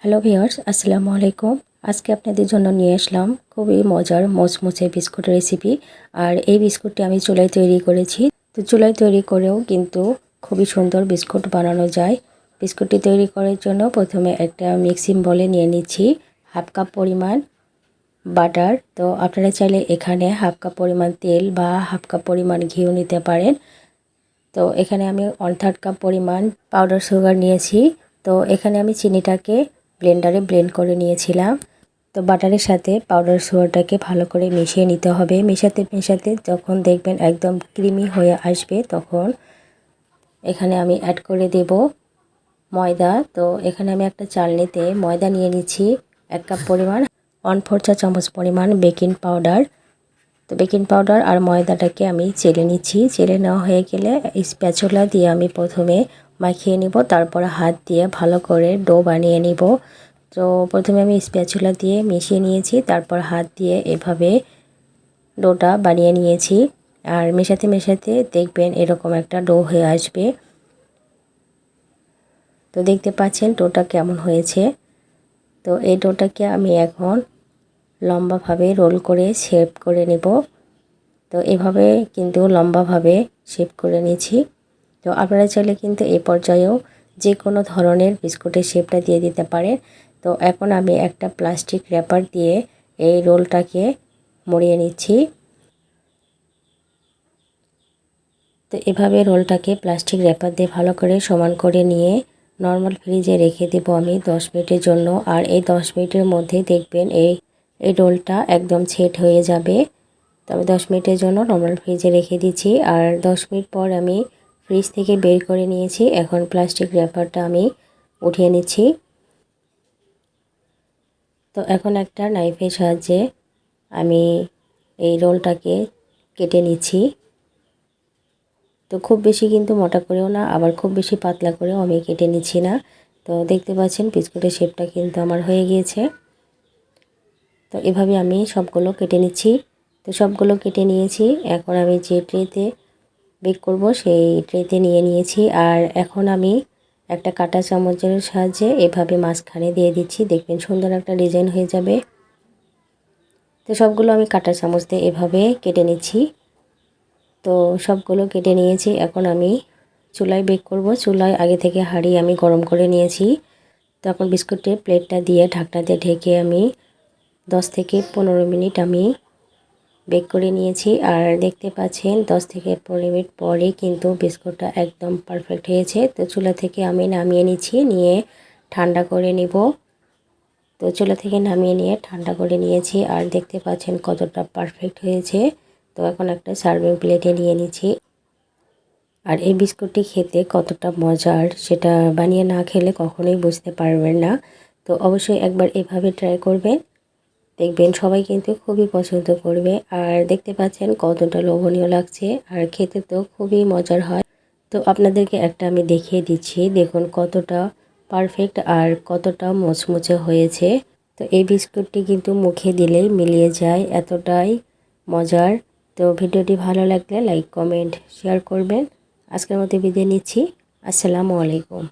Hello viewers, আসসালামু আলাইকুম। আজকে আপনাদের জন্য নিয়ে আসলাম খুবই মজার মুচমুচে বিস্কুটের রেসিপি। আর এই বিস্কুটটি আমি চুলায় তৈরি করেছি। তো চুলায় তৈরি করেও কিন্তু খুবই সুন্দর বিস্কুট বানানো যায়। বিস্কুটটি তৈরি করার জন্য প্রথমে একটা মিক্সিং বলে নিয়ে নিচ্ছি হাফ কাপ পরিমাণ বাটার। তো আপনারা চাইলে এখানে হাফ কাপ পরিমাণ তেল বা হাফ কাপ পরিমাণ ঘিও নিতে পারেন। তো এখানে আমি 1/3 কাপ পরিমাণ পাউডার সুগার নিয়েছি। তো এখানে আমি চিনিটাকে ব্লেন্ডারে ব্লেন্ড করে নিয়েছিলাম। তো বাটারের সাথে পাউডার সুগারটাকে ভালো করে মিশিয়ে নিতে হবে। মেশাতে মেশাতে যখন দেখবেন একদম ক্রিমি হয়ে আসবে, তখন এখানে আমি অ্যাড করে দেব ময়দা। তো এখানে আমি একটা চালনিতে ময়দা নিয়ে নিচ্ছি 1 কাপ পরিমাণ, 1/4 চা চামচ পরিমাণ বেকিং পাউডার। তো বেকিং পাউডার আর ময়দাটাকে আমি চেলে নিচ্ছি। চেলে নেওয়া হয়ে গেলে স্প্যাচুলা দিয়ে আমি প্রথমে মাখিয়ে নিব, তারপর হাত দিয়ে ভালো করে ডো বানিয়ে নিব। তো প্রথমে আমি স্প্যাচুলা দিয়ে মিশিয়ে নিয়েছি, তারপর হাত দিয়ে এভাবে ডোটা বানিয়ে নিয়েছি। আর মেশাতে মেশাতে দেখবেন এরকম একটা ডো হয়ে আসবে। তো দেখতে পাচ্ছেন ডোটা কেমন হয়েছে। তো এই ডোটাকে আমি এখন লম্বাভাবে রোল করে শেপ করে নেব। তো এভাবে কিন্তু লম্বাভাবে শেপ করে নিয়েছি। তো আপনারা চাইলে কিন্তু এই পর্যায়েও যে কোনো ধরনের বিস্কুটের শেপটা দিয়ে দিতে পারেন। তো এখন আমি একটা প্লাস্টিক র্যাপার দিয়ে এই রোলটাকে মুড়িয়ে নিচ্ছি। তো এভাবে রোলটাকে প্লাস্টিক র্যাপার দিয়ে ভালো করে সমান করে নিয়ে নর্মাল ফ্রিজে রেখে দেব আমি 10 মিনিটের জন্য। আর এই 10 মিনিটের মধ্যে দেখবেন এই রোলটা একদম সেট হয়ে যাবে। তো আমি 10 মিনিটের জন্য নর্মাল ফ্রিজে রেখে দিচ্ছি। আর 10 মিনিট পর আমি ফ্রিজ থেকে বের করে নিয়েছি। এখন প্লাস্টিক র্যাপারটা আমি উঠিয়ে নিচ্ছি। তো এখন একটা নাইফের সাহায্যে আমি এই রোলটাকে কেটে নিচ্ছি। তো খুব বেশি কিন্তু মোটা করেও না, আবার খুব বেশি পাতলা করেও আমি কেটে নিচ্ছি না। তো দেখতে পাচ্ছেন বিস্কুটের শেপটা কিন্তু আমার হয়ে গিয়েছে। তো এভাবে আমি সবগুলো কেটে নিচ্ছি। তো সবগুলো কেটে নিয়েছি। এখন আমি যে ট্রেতে বেক করব সেই ট্রেতে নিয়ে নিয়েছি। আর এখন আমি একটা কাঁটা চামচের সাহায্যে এভাবে মাঝখানে দিয়ে দিচ্ছি। দেখবেন সুন্দর একটা ডিজাইন হয়ে যাবে। তো সবগুলো আমি কাঁটা চামচ দিয়ে এভাবে কেটে নিচ্ছি। তো সবগুলো কেটে নিয়েছি। এখন আমি চুলায় বেক করব। চুলায় আগে থেকে হাঁড়ি আমি গরম করে নিয়েছি। তো এখন বিস্কুটের প্লেটটা দিয়ে ঢাকনা দিয়ে ঢেকে আমি 10 থেকে 15 মিনিট আমি বেক করে নিয়েছি। আর দেখতে পাচ্ছেন 10 থেকে 15 মিনিট পরে কিন্তু বিস্কুটটা একদম পারফেক্ট হয়েছে। তো চুলা থেকে আমি নামিয়ে নিচ্ছি, নিয়ে ঠান্ডা করে নিব। তো চুলা থেকে নামিয়ে নিয়ে ঠান্ডা করে নিয়েছি। আর দেখতে পাচ্ছেন কতটা পারফেক্ট হয়েছে। তো এখন একটা সার্ভিং প্লেটে নিয়ে নিচ্ছি। আর এই বিস্কুটটি খেতে কতটা মজার সেটা বানিয়ে না খেলে কখনোই বুঝতে পারবেন না। তো অবশ্যই একবার এভাবে ট্রাই করবেন, দেখবেন সবাই কিন্তু খুবই পছন্দ করবে। আর দেখতে পাচ্ছেন কতটা লোভনীয় লাগছে, আর খেতে তো খুবই মজার হয়। তো আপনাদেরকে একটা আমি দেখিয়ে দিচ্ছি, দেখুন কতটা পারফেক্ট আর কতটা মুচমুচে হয়েছে। তো এই বিস্কুটটি কিন্তু মুখে দিলেই মিলিয়ে যায়, এতটাই মজার। তো ভিডিওটি ভালো লাগলে লাইক কমেন্ট শেয়ার করবেন। আজকের মতো বিদায় নিচ্ছি। আসসালামু আলাইকুম।